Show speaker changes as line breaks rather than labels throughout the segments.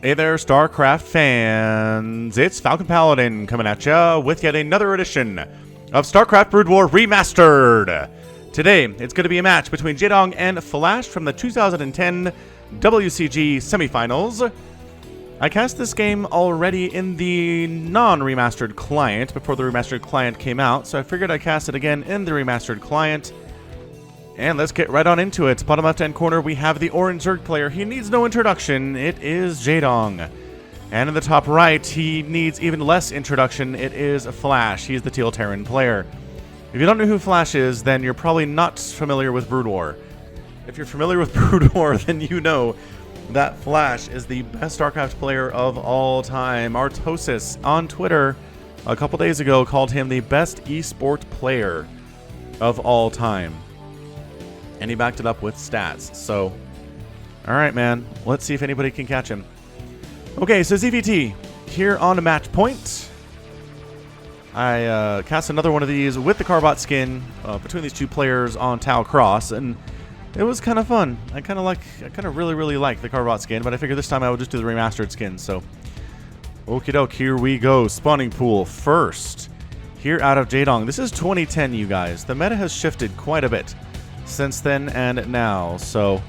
Hey there, StarCraft fans! It's Falcon Paladin coming at ya with yet another edition of StarCraft Brood War Remastered! Today, it's going to be a match between Jaedong and Flash from the 2010 WCG semifinals. I cast this game already in the non-remastered client before the remastered client came out, so I figured I'd cast it again in the remastered client. And let's get right on into it. Bottom left-hand corner, we have the orange Zerg player. He needs no introduction. It is Jaedong. And in the top right, he needs even less introduction. It is Flash. He's the teal Terran player. If you don't know who Flash is, then you're probably not familiar with Brood War. If you're familiar with Brood War, then you know that Flash is the best StarCraft player of all time. Artosis on Twitter a couple days ago called him the best esport player of all time. And he backed it up with stats. So, all right, man. Let's see if anybody can catch him. Okay, so ZVT here on a match point. I cast another one of these with the Carbot skin between these two players on Tau Cross, and it was kind of fun. I kind of really like the Carbot skin, but I figured this time I would just do the remastered skin. So, okie doke, here we go. Spawning pool first. Here out of Jaedong. This is 2010, you guys. The meta has shifted quite a bit since then and now, so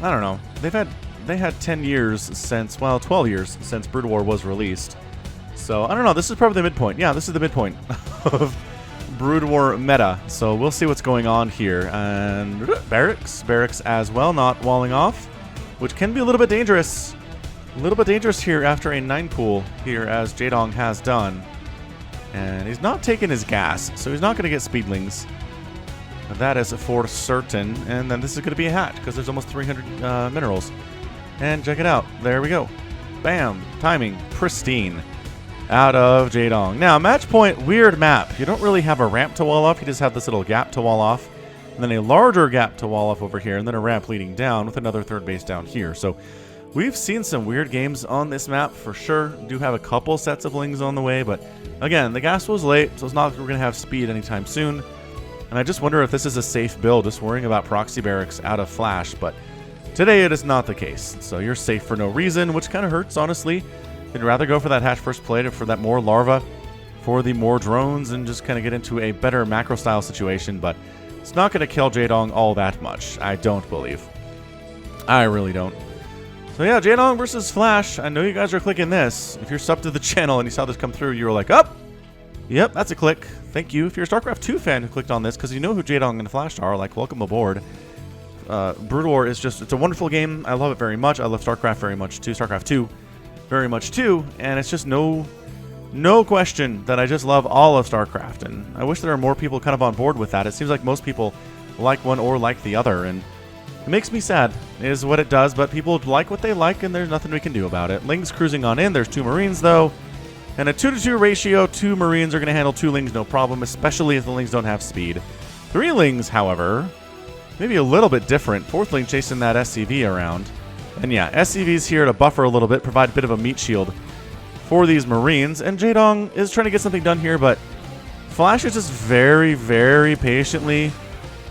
I don't know. They had 10 years since, well, 12 years since Brood War was released. So I don't know. This is probably the midpoint. Yeah, this is the midpoint of Brood War meta. So we'll see what's going on here. And barracks as well, not walling off, which can be a little bit dangerous. A little bit dangerous here after a 9 pool here, as Jaedong has done. And he's not taking his gas, so he's not going to get speedlings. That is for certain. And then this is going to be a hatch because there's almost 300 minerals. And check it out. There we go. Bam. Timing. Pristine. Out of Jaedong. Now, match point, weird map. You don't really have a ramp to wall off. You just have this little gap to wall off. And then a larger gap to wall off over here. And then a ramp leading down with another third base down here. So we've seen some weird games on this map for sure. Do have a couple sets of lings on the way. But again, the gas was late. So it's not like we're going to have speed anytime soon. And I just wonder if this is a safe build, just worrying about proxy barracks out of Flash, but today it is not the case. So you're safe for no reason, which kind of hurts, honestly. I'd rather go for that hatch first play, for that more larva, for the more drones, and just kind of get into a better macro-style situation, but it's not going to kill Jaedong all that much, I don't believe. I really don't. So yeah, Jaedong versus Flash. I know you guys are clicking this. If you're subbed to the channel and you saw this come through, you were like, oh! Yep, that's a click. Thank you. If you're a StarCraft 2 fan who clicked on this, because you know who Jaedong and Flash are, like, welcome aboard. Brood War is just, it's a wonderful game. I love it very much. I love StarCraft very much too. StarCraft 2 very much too. And it's just no question that I just love all of StarCraft. And I wish there were more people kind of on board with that. It seems like most people like one or like the other. And it makes me sad, is what it does. But people like what they like, and there's nothing we can do about it. Ling's cruising on in. There's 2 Marines, though. And a 2-to-2 ratio, 2 Marines are going to handle 2 Lings no problem, especially if the Lings don't have speed. 3 Lings, however, maybe a little bit different. 4th Ling chasing that SCV around. And yeah, SCV's here to buffer a little bit, provide a bit of a meat shield for these Marines. And Jaedong is trying to get something done here, but Flash is just very patiently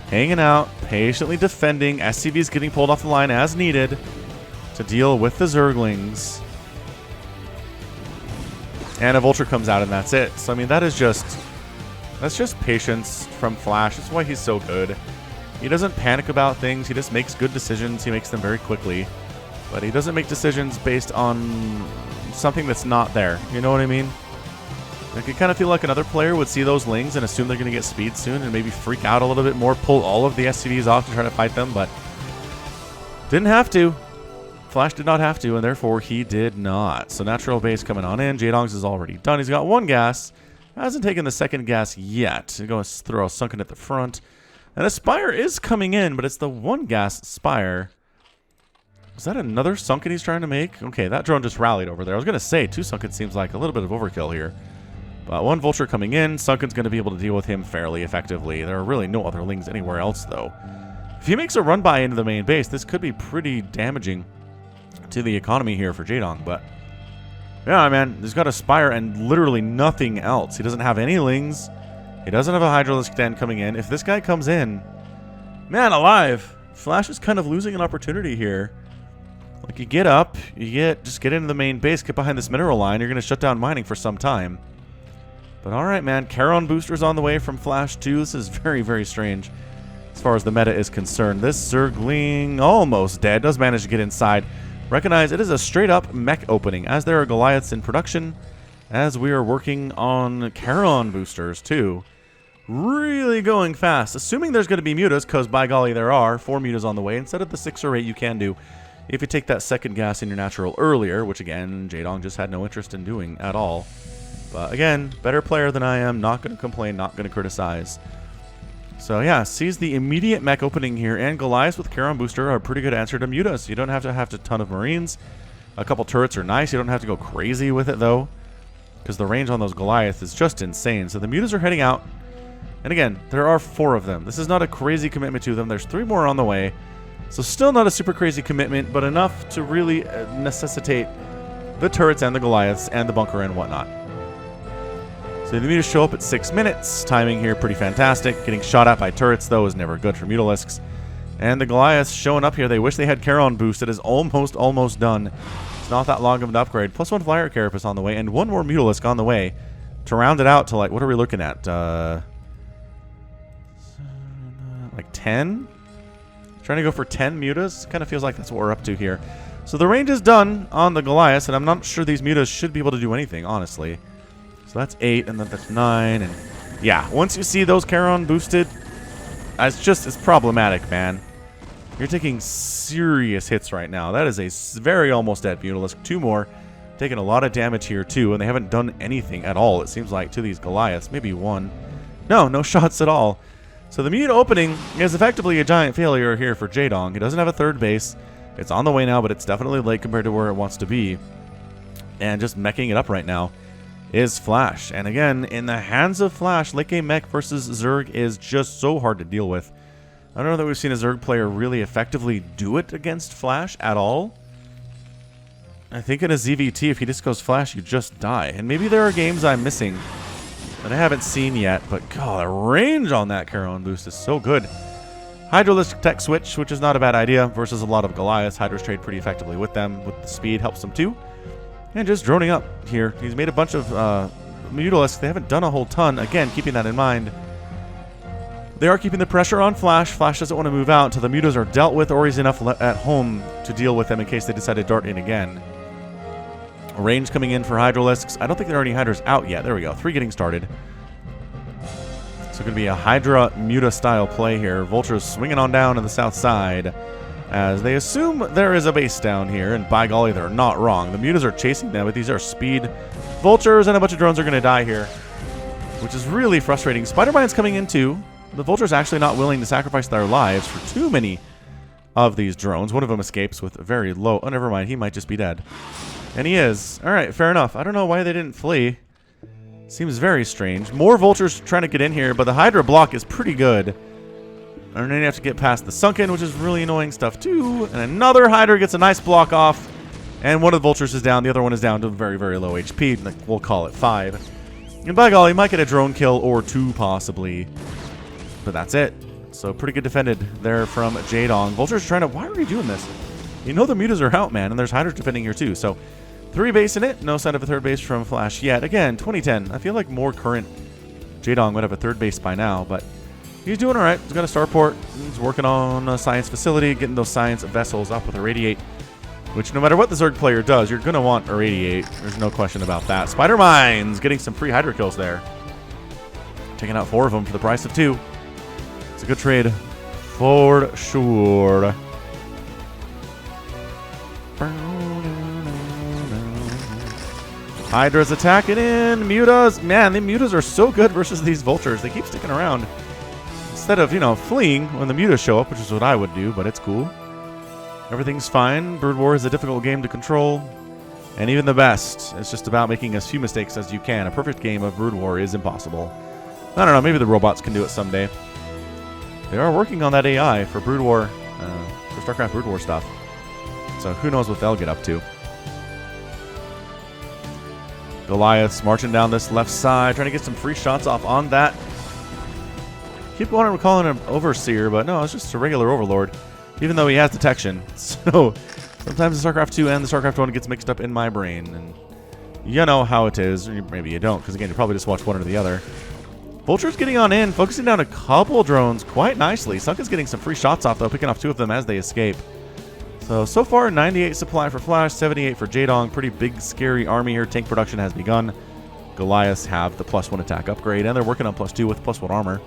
hanging out, patiently defending. SCV's getting pulled off the line as needed to deal with the Zerglings. And a Vulture comes out, and that's it. So, I mean, that's just patience from Flash. That's why he's so good. He doesn't panic about things. He just makes good decisions. He makes them very quickly. But he doesn't make decisions based on something that's not there. You know what I mean? Like, you kind of feel like another player would see those Lings and assume they're going to get speed soon and maybe freak out a little bit more, pull all of the SCVs off to try to fight them, but didn't have to. Flash did not have to, and therefore he did not. So natural base coming on in. Jaedong's is already done. He's got 1 gas. Hasn't taken the 2nd gas yet. He's going to throw a Sunken at the front. And a Spire is coming in, but it's the 1 gas Spire. Is that another Sunken he's trying to make? Okay, that drone just rallied over there. I was going to say 2 Sunken seems like a little bit of overkill here. But 1 Vulture coming in. Sunken's going to be able to deal with him fairly effectively. There are really no other Lings anywhere else, though. If he makes a run by into the main base, this could be pretty damaging to the economy here for Jaedong, but yeah, man, he's got a Spire and literally nothing else. He doesn't have any Lings. He doesn't have a Hydralisk Den coming in. If this guy comes in, man alive, Flash is kind of losing an opportunity here. Like, you get up, just get into the main base, get behind this mineral line, you're going to shut down mining for some time. But alright, man, Charon boosters on the way from Flash 2. This is very, very strange as far as the meta is concerned. This Zergling, almost dead, does manage to get inside. Recognize it is a straight-up mech opening, as there are Goliaths in production, as we are working on Charon boosters, too. Really going fast, assuming there's going to be mutas, because by golly, there are 4 mutas on the way, instead of the 6 or 8 you can do if you take that second gas in your natural earlier, which again, Jaedong just had no interest in doing at all. But again, better player than I am, not going to complain, not going to criticize. So yeah, sees the immediate mech opening here, and Goliaths with Charon booster are a pretty good answer to mutas. You don't have to have a ton of Marines. A couple turrets are nice, you don't have to go crazy with it though, because the range on those Goliaths is just insane. So the mutas are heading out, and again, there are 4 of them. This is not a crazy commitment to them. There's 3 more on the way. So still not a super crazy commitment, but enough to really necessitate the turrets and the Goliaths and the bunker and whatnot. So the mutas show up at 6 minutes. Timing here pretty fantastic. Getting shot at by turrets, though, is never good for Mutalisks. And the Goliaths showing up here. They wish they had Charon boost. It is almost done. It's not that long of an upgrade. +1 Flyer Carapace on the way, and 1 more Mutalisk on the way to round it out to, like, what are we looking at? Like 10? Trying to go for 10 mutas? Kind of feels like that's what we're up to here. So the range is done on the Goliaths, and I'm not sure these mutas should be able to do anything, honestly. So that's 8, and then that's 9, and yeah, once you see those Charon boosted, it's problematic, man. You're taking serious hits right now. That is a very almost dead Mutalisk. 2 more, taking a lot of damage here too, and they haven't done anything at all, it seems like, to these Goliaths. Maybe 1. No shots at all. So the mute opening is effectively a giant failure here for Jaedong. He doesn't have a 3rd base. It's on the way now, but it's definitely late compared to where it wants to be. And just meching it up right now is Flash. And again, in the hands of Flash, late game mech versus Zerg is just so hard to deal with. I don't know that we've seen a Zerg player really effectively do it against Flash at all. I think in a ZVT, if he just goes Flash, you just die. And maybe there are games I'm missing that I haven't seen yet, but god, the range on that Charon boost is so good. Hydralisk tech switch, which is not a bad idea, versus a lot of Goliaths. Hydras trade pretty effectively with them, with the speed helps them too. And just droning up here. He's made a bunch of Mutalisks. They haven't done a whole ton. Again, keeping that in mind. They are keeping the pressure on Flash. Flash doesn't want to move out until the mutas are dealt with, or he's enough at home to deal with them in case they decide to dart in again. Range coming in for Hydralisks. I don't think there are any Hydras out yet. There we go. 3 getting started. So going to be a Hydra Muta style play here. Vultures swinging on down to the south side as they assume there is a base down here, and by golly, they're not wrong. The mutas are chasing them, but these are speed vultures, and a bunch of drones are going to die here, which is really frustrating. Spider-Mine's coming in too. The vultures actually not willing to sacrifice their lives for too many of these drones. One of them escapes with very low... Oh, never mind. He might just be dead. And he is. All right, fair enough. I don't know why they didn't flee. Seems very strange. More vultures trying to get in here, but the Hydra block is pretty good. And then you have to get past the sunken, which is really annoying stuff too. And another Hydra gets a nice block off. And one of the vultures is down. The other one is down to very, very low HP. Like, we'll call it 5. And by golly, you might get a drone kill or 2 possibly. But that's it. So pretty good defended there from Jaedong. Vultures trying to... Why are you doing this? You know the mutas are out, man. And there's Hydras defending here too. So 3 base in it. No sign of a 3rd base from Flash yet. Again, 2010. I feel like more current Jaedong would have a 3rd base by now. But he's doing all right. He's got a starport. He's working on a science facility. Getting those science vessels up with Irradiate. Which no matter what the Zerg player does, you're going to want Irradiate. There's no question about that. Spider Mines getting some free Hydra kills there. Taking out 4 of them for the price of 2. It's a good trade for sure. Hydra's attacking in. Mutas. Man, the mutas are so good versus these vultures. They keep sticking around. Instead of, fleeing when the mutas show up, which is what I would do, but it's cool. Everything's fine. Brood War is a difficult game to control. And even the best, it's just about making as few mistakes as you can. A perfect game of Brood War is impossible. I don't know, maybe the robots can do it someday. They are working on that AI for Brood War, for StarCraft Brood War stuff. So who knows what they'll get up to. Goliaths marching down this left side, trying to get some free shots off on that. Keep wanting to call him an Overseer, but no, it's just a regular Overlord. Even though he has detection. So Sometimes the StarCraft 2 and the StarCraft 1 gets mixed up in my brain, and you know how it is. Or maybe you don't, because again, you probably just watch one or the other. Vulture's getting on in, focusing down a couple drones quite nicely. Sunken's getting some free shots off, though, picking off 2 of them as they escape. So far, 98 supply for Flash, 78 for Jaedong. Pretty big, scary army here. Tank production has begun. Goliaths have the +1 attack upgrade, and they're working on +2 with +1 armor.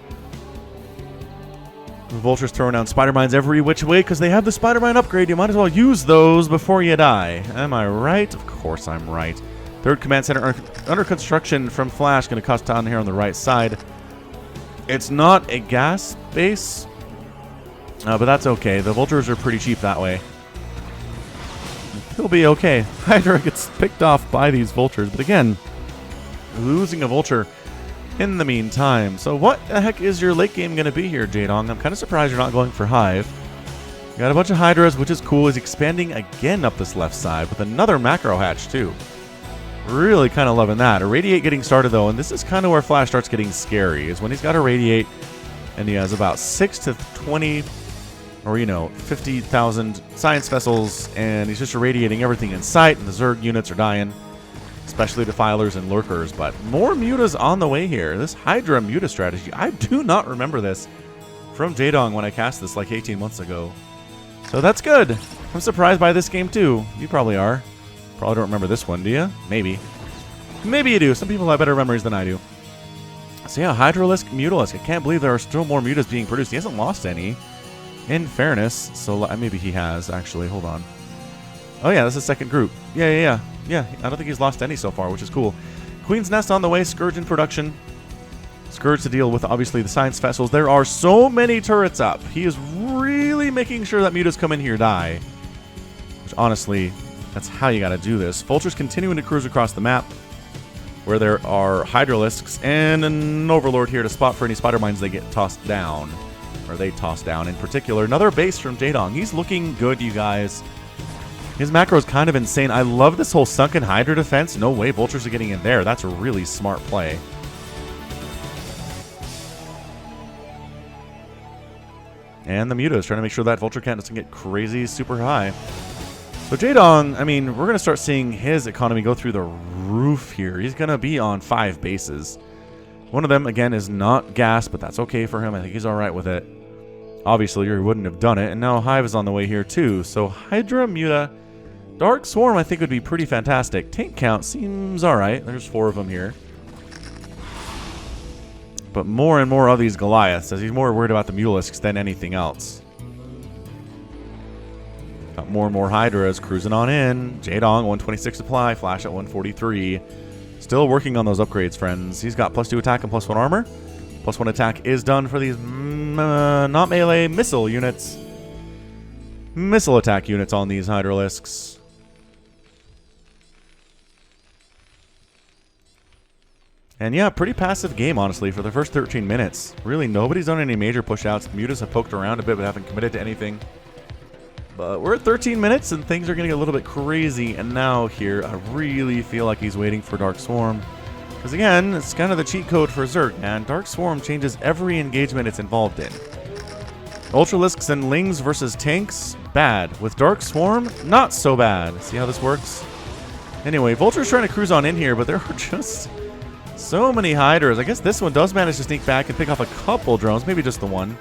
The Vulture's throwing down spider mines every which way because they have the spider mine upgrade. You might as well use those before you die. Am I right? Of course I'm right. Third command center under construction from Flash. Going to cost down here on the right side. It's not a gas base, but that's okay. The Vultures are pretty cheap that way. He'll be okay. Hydra gets picked off by these Vultures, but again, losing a Vulture in the meantime. So what the heck is your late game going to be here, Jaedong? I'm kind of surprised you're not going for Hive. You got a bunch of Hydras, which is cool. He's expanding again up this left side with another macro hatch, too. Really kind of loving that. Irradiate getting started, though, and this is kind of where Flash starts getting scary, is when he's got Irradiate, and he has about 6 to 20, or, you know, 50,000 science vessels, and he's just irradiating everything in sight, and the Zerg units are dying. Especially Defilers and Lurkers, but more mutas on the way here. This Hydra muta strategy, I do not remember this from Jaedong when I cast this like 18 months ago. So that's good. I'm surprised by this game too. You probably are. Probably don't remember this one, do you? Maybe. Maybe you do. Some people have better memories than I do. So yeah, Hydralisk, Mutalisk. I can't believe there are still more mutas being produced. He hasn't lost any, in fairness. So maybe he has, actually. Hold on. Oh yeah, that's the second group. Yeah, I don't think he's lost any so far, which is cool. Queen's Nest on the way, Scourge in production. Scourge to deal with, obviously, the science vessels. There are so many turrets up. He is really making sure that mutas come in here die. Which, honestly, that's how you got to do this. Vulture's continuing to cruise across the map, where there are Hydralisks and an Overlord here to spot for any spider mines they get tossed down. Or they toss down, in particular. Another base from Jaedong. He's looking good, you guys. His macro is kind of insane. I love this whole sunken Hydra defense. No way Vultures are getting in there. That's a really smart play. And the Muta is trying to make sure that Vulture count doesn't get crazy super high. So Jaedong, I mean, we're going to start seeing his economy go through the roof here. He's going to be on 5 bases. One of them, again, is not gas, but that's okay for him. I think he's all right with it. Obviously, he wouldn't have done it. And now Hive is on the way here, too. So Hydra, Muta... Dark Swarm, I think, would be pretty fantastic. Tank count seems alright. There's 4 of them here. But more and more of these Goliaths, as he's more worried about the Mutalisks than anything else. Got more and more Hydras cruising on in. Jaedong, 126 supply. Flash at 143. Still working on those upgrades, friends. He's got +2 attack and +1 armor. +1 attack is done for these not melee missile units. Missile attack units on these Hydralisks. And yeah, pretty passive game, honestly, for the first 13 minutes. Really, nobody's done any major push-outs. Mutas have poked around a bit, but haven't committed to anything. But we're at 13 minutes, and things are getting a little bit crazy. And now here, I really feel like he's waiting for Dark Swarm. Because again, it's kind of the cheat code for Zerg, man. Dark Swarm changes every engagement it's involved in. Ultralisks and Lings versus tanks, bad. With Dark Swarm, not so bad. See how this works? Anyway, Vulture's trying to cruise on in here, but there are just... so many Hydras. I guess this one does manage to sneak back and pick off a couple drones. Maybe just the one.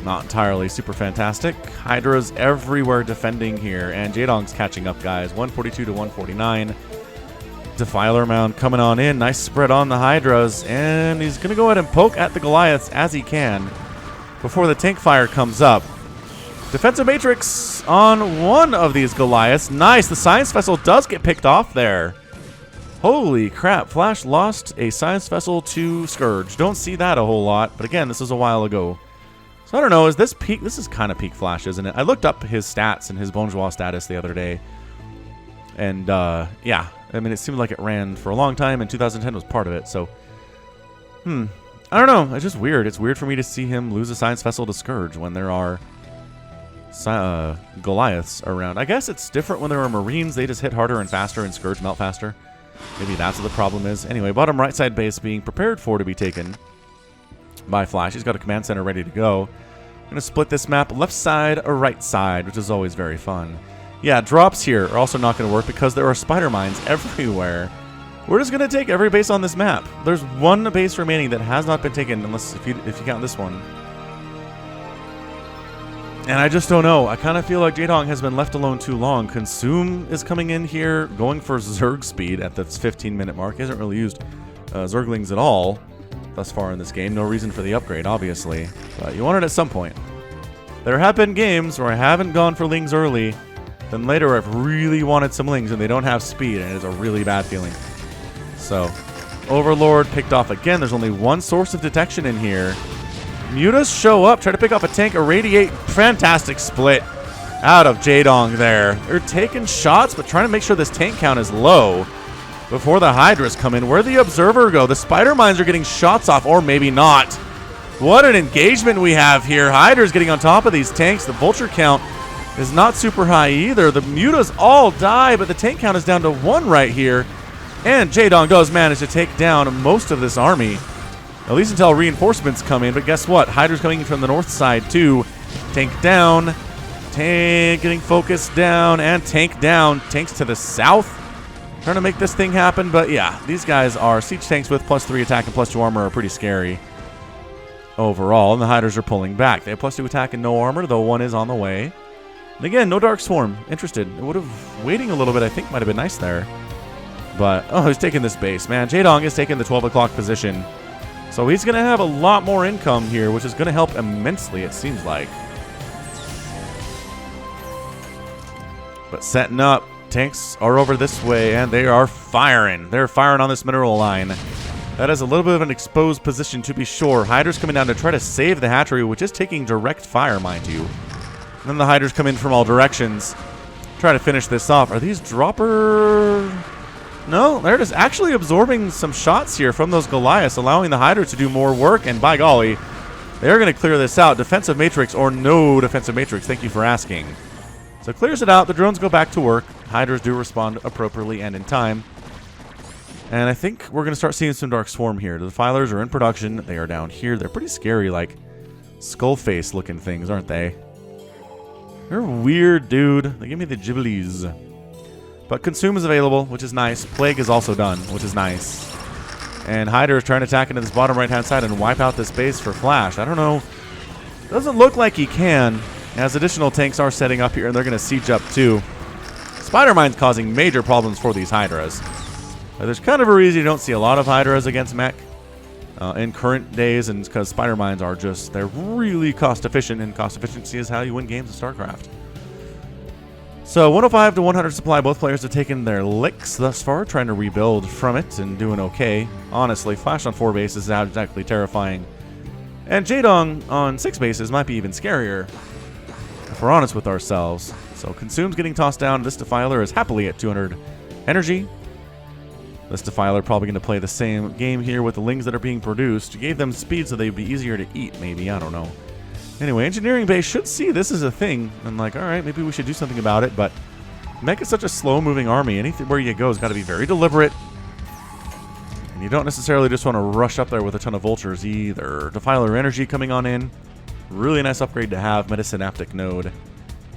Not entirely super fantastic. Hydras everywhere defending here. And Jaedong's catching up, guys. 142 to 149. Defiler mound coming on in. Nice spread on the Hydras. And he's going to go ahead and poke at the Goliaths as he can before the tank fire comes up. Defensive Matrix on one of these Goliaths. Nice. The science vessel does get picked off there. Holy crap, Flash lost a science vessel to Scourge. Don't see that a whole lot, but again, this was a while ago. So I don't know, is this peak? This is kind of peak Flash, isn't it? I looked up his stats and his Bonjour status the other day. And, yeah, I mean, it seemed like it ran for a long time, and 2010 was part of it, so... I don't know, it's just weird. It's weird for me to see him lose a science vessel to Scourge when there are Goliaths around. I guess it's different when there are Marines. They just hit harder and faster, and Scourge melt faster. Maybe that's what the problem is. Anyway, bottom right side base being prepared for to be taken by Flash. He's got a command center ready to go. I'm going to split this map left side or right side, which is always very fun. Yeah, drops here are also not going to work because there are spider mines everywhere. We're just going to take every base on this map. There's one base remaining that has not been taken, unless if you count this one. And I just don't know. I kind of feel like Jaedong has been left alone too long. Consume is coming in here, going for Zerg speed at the 15-minute mark. He hasn't really used Zerglings at all thus far in this game. No reason for the upgrade, obviously. But you want it at some point. There have been games where I haven't gone for Lings early, then later I've really wanted some Lings and they don't have speed, and it is a really bad feeling. So, Overlord picked off again. There's only one source of detection in here. Mutas show up, try to pick off a tank, irradiate. Fantastic split out of Jaedong there. They're taking shots, but trying to make sure this tank count is low before the Hydras come in. Where'd the Observer go? The Spider Mines are getting shots off, or maybe not. What an engagement we have here. Hydra's getting on top of these tanks. The Vulture count is not super high either. The Mutas all die, but the tank count is down to 1 right here. And Jaedong does manage to take down most of this army. At least until reinforcements come in. But guess what? Hydra's coming in from the north side too. Tank down. Tank getting focused down. And tank down. Tanks to the south. Trying to make this thing happen. But yeah, these guys are siege tanks with +3 attack and +2 armor are pretty scary overall. And the Hydras are pulling back. They have +2 attack and no armor, though one is on the way. And again, no Dark Swarm. Interested. It would have waiting a little bit, I think, might have been nice there. But, oh, he's taking this base, man. Jaedong is taking the 12 o'clock position. So he's going to have a lot more income here, which is going to help immensely, it seems like. But setting up. Tanks are over this way, and they are firing. They're firing on this mineral line. That is a little bit of an exposed position, to be sure. Hydras coming down to try to save the hatchery, which is taking direct fire, mind you. And then the Hydras come in from all directions. Try to finish this off. Are these dropper... No, they're just actually absorbing some shots here from those Goliaths, allowing the Hydra to do more work, and by golly, they're going to clear this out. Defensive matrix or no defensive matrix, thank you for asking. So clears it out, the drones go back to work. Hydras do respond appropriately and in time. And I think we're going to start seeing some Dark Swarm here. The Defilers are in production. They are down here. They're pretty scary, like skull face looking things, aren't they? They're weird, dude. They give me the gibblies. But Consume is available, which is nice. Plague is also done, which is nice. And Hydra is trying to attack into this bottom right-hand side and wipe out this base for Flash. I don't know. Doesn't look like he can, as additional tanks are setting up here, and they're going to siege up too. Spider Mine's causing major problems for these Hydras. There's kind of a reason you don't see a lot of Hydras against Mech in current days, and because Spider Mines are just, they're really cost efficient, and cost efficiency is how you win games of StarCraft. So 105 to 100 supply, both players have taken their licks thus far, trying to rebuild from it and doing okay. Honestly, Flash on 4 bases is exactly terrifying. And Jaedong on 6 bases might be even scarier, if we're honest with ourselves. So Consume's getting tossed down. This Defiler is happily at 200 energy. This Defiler probably going to play the same game here with the Lings that are being produced. You gave them speed so they'd be easier to eat, maybe. I don't know. Anyway, Engineering Base should see this as a thing. And like, alright, maybe we should do something about it. But Mech is such a slow-moving army. Anything where you go has got to be very deliberate. And you don't necessarily just want to rush up there with a ton of vultures either. Defiler Energy coming on in. Really nice upgrade to have. Metasynaptic node.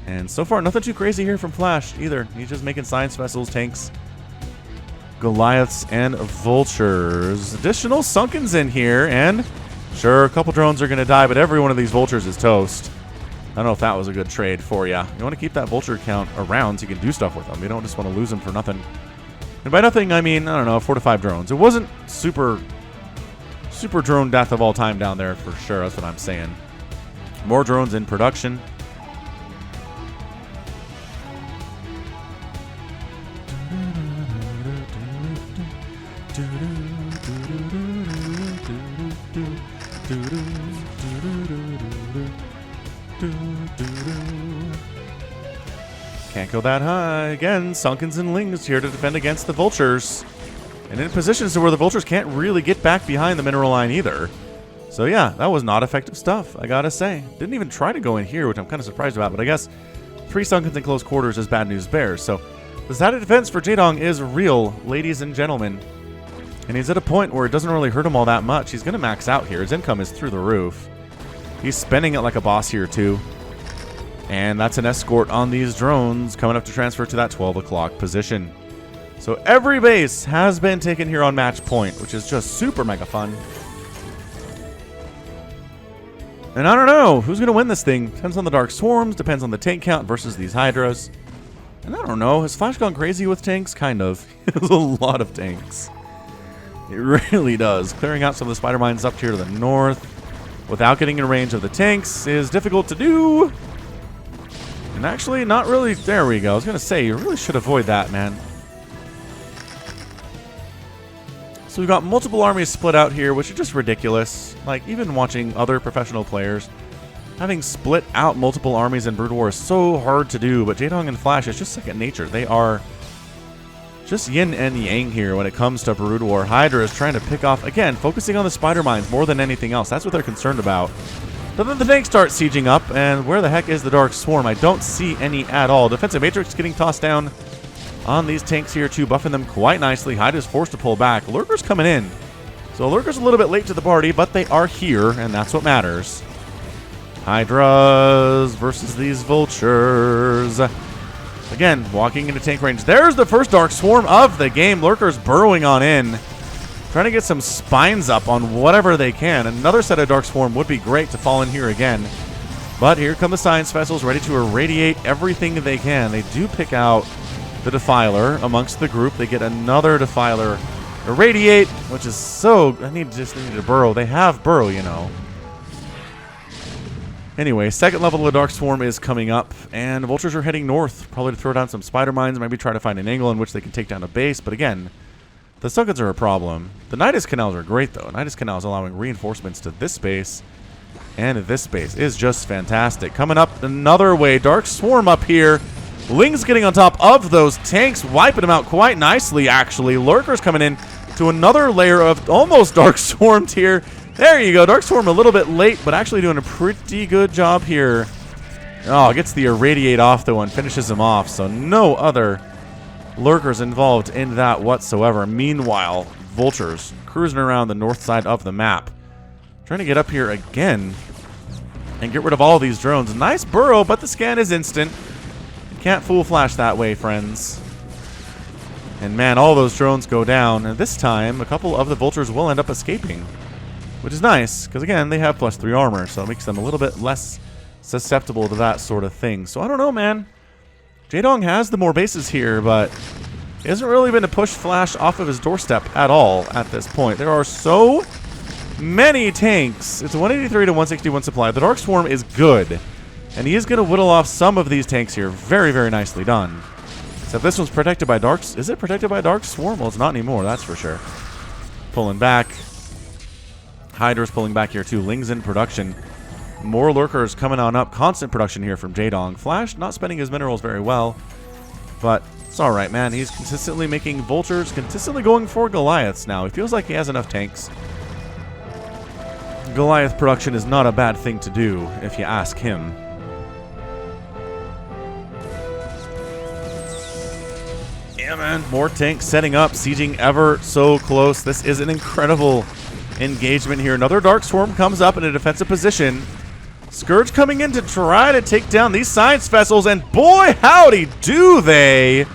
And so far, nothing too crazy here from Flash either. He's just making science vessels, tanks, Goliaths, and vultures. Additional Sunkens in here, and sure, a couple drones are going to die, but every one of these vultures is toast. I don't know if that was a good trade for you. You want to keep that vulture count around so you can do stuff with them. You don't just want to lose them for nothing. And by nothing, I mean, I don't know, 4 to 5 drones. It wasn't super drone death of all time down there for sure. That's what I'm saying. More drones in production. Can't go that high. Again, Sunkens and Lings here to defend against the vultures. And in positions where the vultures can't really get back behind the mineral line either. So yeah, that was not effective stuff, I gotta say. Didn't even try to go in here, which I'm kind of surprised about, but I guess 3 Sunkens in close quarters is bad news bears. So the side of defense for Jaedong is real, ladies and gentlemen. And he's at a point where it doesn't really hurt him all that much. He's gonna max out here. His income is through the roof. He's spending it like a boss here too. And that's an escort on these drones coming up to transfer to that 12 o'clock position. So every base has been taken here on match point, which is just super mega fun. And I don't know who's going to win this thing. Depends on the Dark Swarms, depends on the tank count versus these Hydras. And I don't know, has Flash gone crazy with tanks? Kind of. There's a lot of tanks. It really does. Clearing out some of the spider mines up here to the north without getting in range of the tanks is difficult to do. And actually, not really. There we go. I was going to say, you really should avoid that, man. So we've got multiple armies split out here, which is just ridiculous. Like, even watching other professional players, having split out multiple armies in Brood War is so hard to do, but Jaedong and Flash is just second nature. They are just yin and yang here when it comes to Brood War. Hydra is trying to pick off, again, focusing on the spider mines more than anything else. That's what they're concerned about. But then the tanks start sieging up, and where the heck is the Dark Swarm? I don't see any at all. Defensive Matrix getting tossed down on these tanks here too, buffing them quite nicely. Hydra's forced to pull back. Lurker's coming in. So Lurker's a little bit late to the party, but they are here, and that's what matters. Hydras versus these Vultures. Again, walking into tank range. There's the first Dark Swarm of the game. Lurker's burrowing on in, trying to get some spines up on whatever they can. Another set of Dark Swarm would be great to fall in here again. But here come the Science Vessels ready to irradiate everything they can. They do pick out the Defiler amongst the group. They get another Defiler irradiate, which is so... I need to burrow. They have burrow, you know. Anyway, second level of Dark Swarm is coming up, and Vultures are heading north, probably to throw down some spider mines, maybe try to find an angle in which they can take down a base. But again, the Suckets are a problem. The Nidus Canals are great, though. Nidus Canals allowing reinforcements to this base, and this base is just fantastic. Coming up another way, Dark Swarm up here. Ling's getting on top of those tanks, wiping them out quite nicely, actually. Lurker's coming in to another layer of almost Dark Swarmed here. There you go. Dark Swarm a little bit late, but actually doing a pretty good job here. Oh, gets the irradiate off, though, and finishes him off. So no other Lurkers involved in that whatsoever. Meanwhile, Vultures cruising around the north side of the map, trying to get up here again and get rid of all these drones. Nice burrow, but the scan is instant. Can't fool Flash that way, friends. And man, all those drones go down. And this time, a couple of the Vultures will end up escaping, which is nice, because again, they have +3 armor, so it makes them a little bit less susceptible to that sort of thing. So I don't know, man. Jaedong has the more bases here, but he hasn't really been to push Flash off of his doorstep at all at this point. There are so many tanks. It's a 183 to 161 supply. The Dark Swarm is good, and he is going to whittle off some of these tanks here. Very, very nicely done. Except this one's protected by Dark... Is it protected by Dark Swarm? Well, it's not anymore, that's for sure. Pulling back. Hydra's pulling back here too. Ling's in production. More Lurkers coming on up. Constant production here from Jaedong. Flash not spending his minerals very well, but it's alright, man. He's consistently making Vultures, consistently going for Goliaths now. He feels like he has enough tanks. Goliath production is not a bad thing to do, if you ask him. Yeah, man. More tanks setting up, sieging ever so close. This is an incredible engagement here. Another Dark Swarm comes up in a defensive position. Scourge coming in to try to take down these Science Vessels, and boy, howdy do they.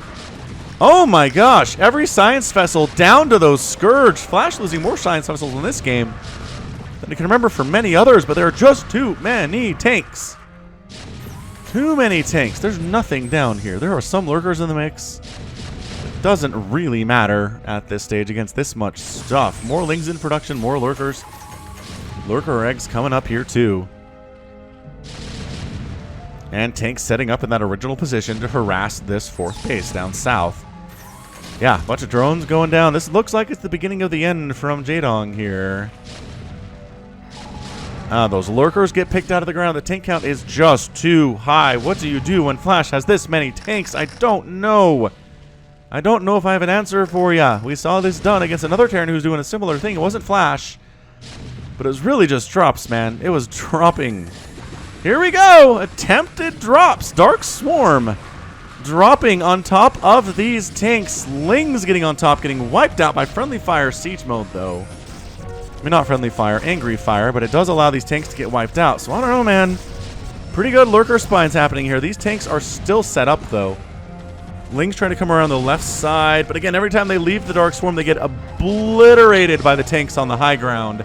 Oh my gosh. Every Science Vessel down to those Scourge. Flash losing more Science Vessels in this game than I can remember for many others, but there are just too many tanks. Too many tanks. There's nothing down here. There are some Lurkers in the mix. Doesn't really matter at this stage against this much stuff. More Lings in production, more Lurkers. Lurker eggs coming up here too. And tanks setting up in that original position to harass this fourth base down south. Yeah, a bunch of drones going down. This looks like it's the beginning of the end from Jaedong here. Those Lurkers get picked out of the ground. The tank count is just too high. What do you do when Flash has this many tanks? I don't know. I don't know if I have an answer for ya. We saw this done against another Terran who's doing a similar thing. It wasn't Flash, but it was really just drops, man. It was dropping. Here we go. Attempted drops. Dark Swarm dropping on top of these tanks. Lings getting on top, getting wiped out by friendly fire siege mode, though. I mean, not friendly fire, angry fire, but it does allow these tanks to get wiped out. So I don't know, man. Pretty good lurker spines happening here. These tanks are still set up, though. Ling's trying to come around the left side, but again, every time they leave the Dark Swarm, they get obliterated by the tanks on the high ground.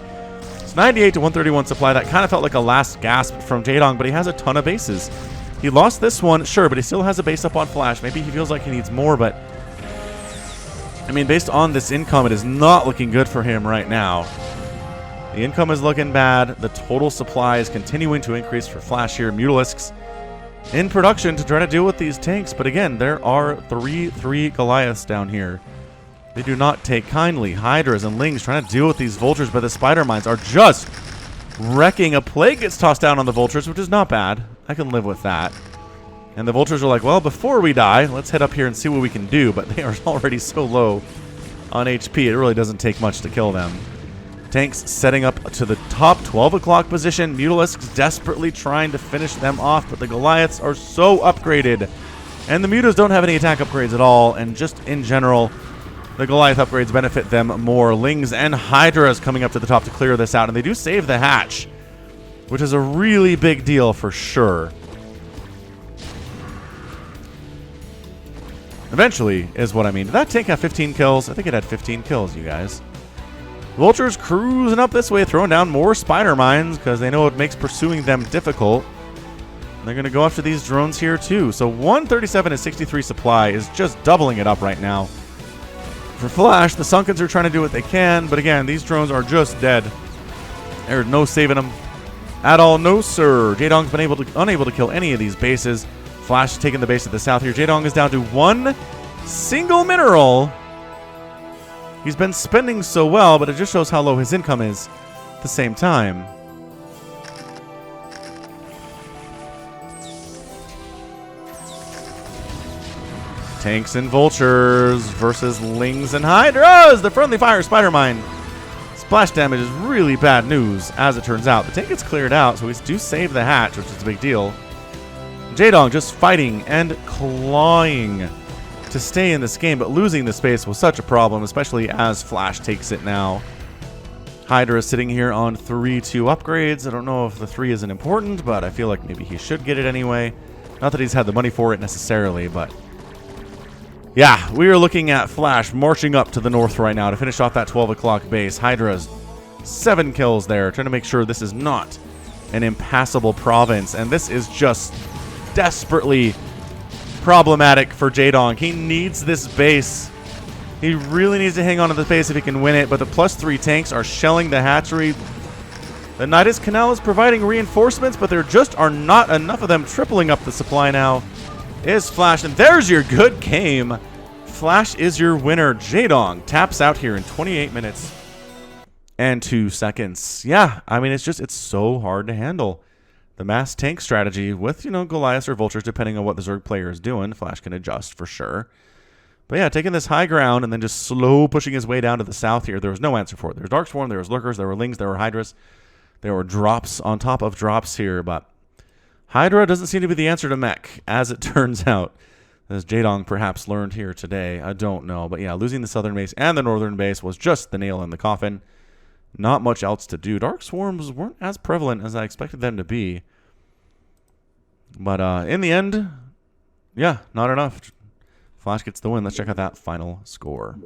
It's 98 to 131 supply. That kind of felt like a last gasp from Jaedong, but he has a ton of bases. He lost this one, sure, but he still has a base up on Flash. Maybe he feels like he needs more, but I mean, based on this income, it is not looking good for him right now. The income is looking bad. The total supply is continuing to increase for Flash here. Mutalisks in production to try to deal with these tanks. But again, there are 3 Goliaths down here. They do not take kindly. Hydras and Lings trying to deal with these vultures, but the spider mines are just wrecking. A plague gets tossed down on the vultures, which is not bad. I can live with that. And the vultures are like, well, before we die, let's head up here and see what we can do. But they are already so low on HP, it really doesn't take much to kill them. Tanks setting up to the top 12 o'clock position. Mutalisks desperately trying to finish them off, but the Goliaths are so upgraded. And the Mutas don't have any attack upgrades at all, and just in general, the Goliath upgrades benefit them more. Lings and Hydras coming up to the top to clear this out, and they do save the hatch, which is a really big deal for sure. Eventually, is what I mean. Did that tank have 15 kills? I think it had 15 kills, you guys. Vultures cruising up this way, throwing down more spider mines because they know it makes pursuing them difficult. And they're going to go after these drones here too. So 137 to 63 supply is just doubling it up right now. For Flash, the Sunkens are trying to do what they can, but again, these drones are just dead. There's no saving them at all. No, sir. Jaedong's been unable to kill any of these bases. Flash is taking the base to the south here. Jaedong is down to 1 single mineral. He's been spending so well, but it just shows how low his income is at the same time. Tanks and vultures versus Lings and Hydras. The friendly fire spider mine. Splash damage is really bad news, as it turns out. The tank gets cleared out, so we do save the hatch, which is a big deal. Jaedong just fighting and clawing to stay in this game, but losing the space was such a problem, especially as Flash takes it now. Hydra is sitting here on 3-2 upgrades. I don't know if the 3 isn't important, but I feel like maybe he should get it anyway. Not that he's had the money for it necessarily, but yeah, we are looking at Flash marching up to the north right now to finish off that 12 o'clock base. Hydra's 7 kills there, trying to make sure this is not an impassable province, and this is just desperately problematic for Jaedong. He needs this base. He really needs to hang on to the base if he can win it, but the +3 tanks are shelling the hatchery. The Nidus Canal is providing reinforcements, but there just are not enough of them. Tripling up the supply now is Flash, and there's your good game. Flash is your winner. Jaedong taps out here in 28 minutes and 2 seconds. Yeah, I mean, it's so hard to handle. The mass tank strategy with, Goliaths or Vultures, depending on what the Zerg player is doing. Flash can adjust for sure. But yeah, taking this high ground and then just slow pushing his way down to the south here. There was no answer for it. There was Dark Swarm, there was Lurkers, there were Lings, there were Hydras. There were drops on top of drops here, but Hydra doesn't seem to be the answer to Mech, as it turns out. As Jaedong perhaps learned here today. I don't know. But yeah, losing the southern base and the northern base was just the nail in the coffin. Not much else to do. Dark Swarms weren't as prevalent as I expected them to be. But in the end, yeah, not enough. Flash gets the win. Let's check out that final score.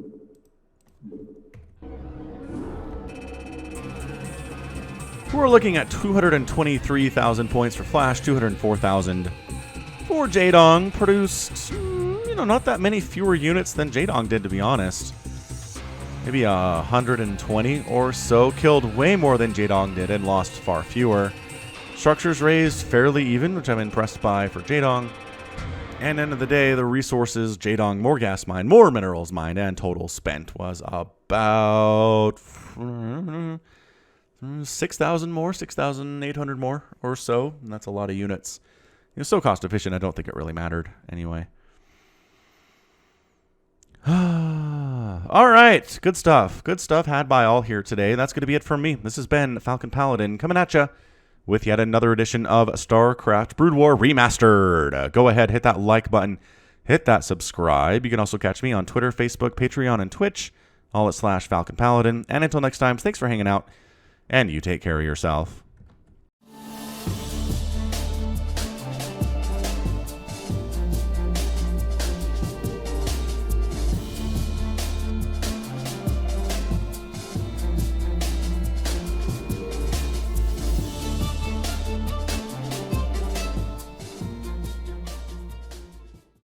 We're looking at 223,000 points for Flash, 204,000 for Jaedong. Produced, not that many fewer units than Jaedong did, to be honest. Maybe 120 or so. Killed way more than Jaedong did and lost far fewer. Structures raised fairly even, which I'm impressed by for Jaedong. And end of the day, the resources, Jaedong, more gas mined, more minerals mined, and total spent was about 6,000 more, 6,800 more or so. And that's a lot of units. It was so cost efficient, I don't think it really mattered anyway. All right, good stuff. Good stuff had by all here today. That's going to be it from me. This has been Falcon Paladin coming at you with yet another edition of StarCraft Brood War Remastered. Go ahead, hit that like button, hit that subscribe. You can also catch me on Twitter, Facebook, Patreon, and Twitch, all at /Falcon Paladin. And until next time, thanks for hanging out, and you take care of yourself.